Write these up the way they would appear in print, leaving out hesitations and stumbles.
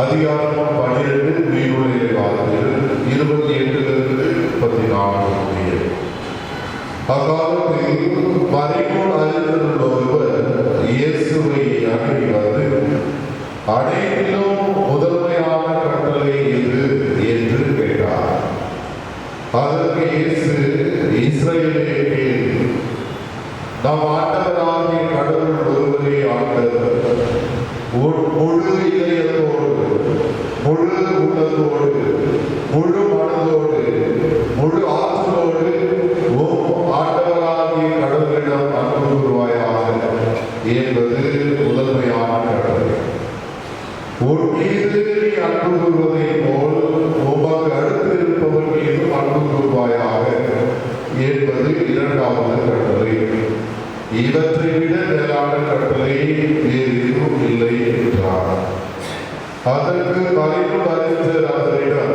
அதிகாரம் 12 உயிருடைய வார்த்தைகள் 28 34. அக்காலத்தில் மறைநூல் அறிஞருள்ள ஒருவர் இயேசுவை அணுகி வந்து, அனைத்திலும் முதன்மையான கட்டளை எது என்று கேட்டார். அதற்கு இயேசு, இஸ்ரவேலே கேள், நம் ஆண்டவராகிய கடவுள் ஒருவரே ஆண்டவர். முழு இதயத்தோடு, முழு உள்ளத்தோடு, முழு மனதோடு, முழு ஆற்றலோடு ஆண்டவராகிய கடவுளிடம் அன்பு கூறுவாயாக என்பது முதன்மையான கடவுள். உன் மீது நீ அன்பு கூறுவதை போல் உமக்கு அடுத்து இருப்பவர் மீது அன்பு கூறுவாயாக என்பது இரண்டாவது கட்டளை. இவற்றை விட மேலான கட்டளை வேறு எதுவும் இல்லை என்றார். அதற்கு மறைநூல் அறிஞர் அவரிடம்,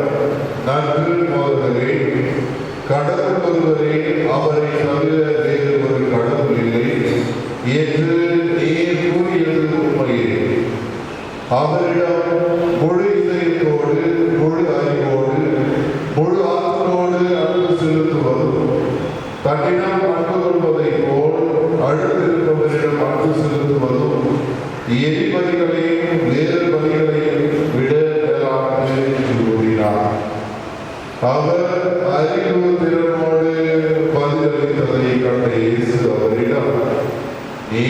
நன்று போதகரே, கடவுள் ஒருவரே, அவரை தவிர வேறு ஒரு கடவுள் இல்லை என்று நீர் கூறியது உண்மையே. அவரிடம் முழு இதயத்தோடு, முழு அறிவோடு, முழு ஆற்றலோடு அன்பு செலுத்துவதும், தன்னிடம் அன்பு கொள்வதை போல் அடுத்திருப்பவரிடம் அன்பு செலுத்துவதும் எரிபலிகளையும் வேறு பலிகளையும் விட மேலானது என்று கூறினார். அவர் அறிவு திறனோடு பதிலளித்ததை கண்ட இயேசு அவரிடம், நீ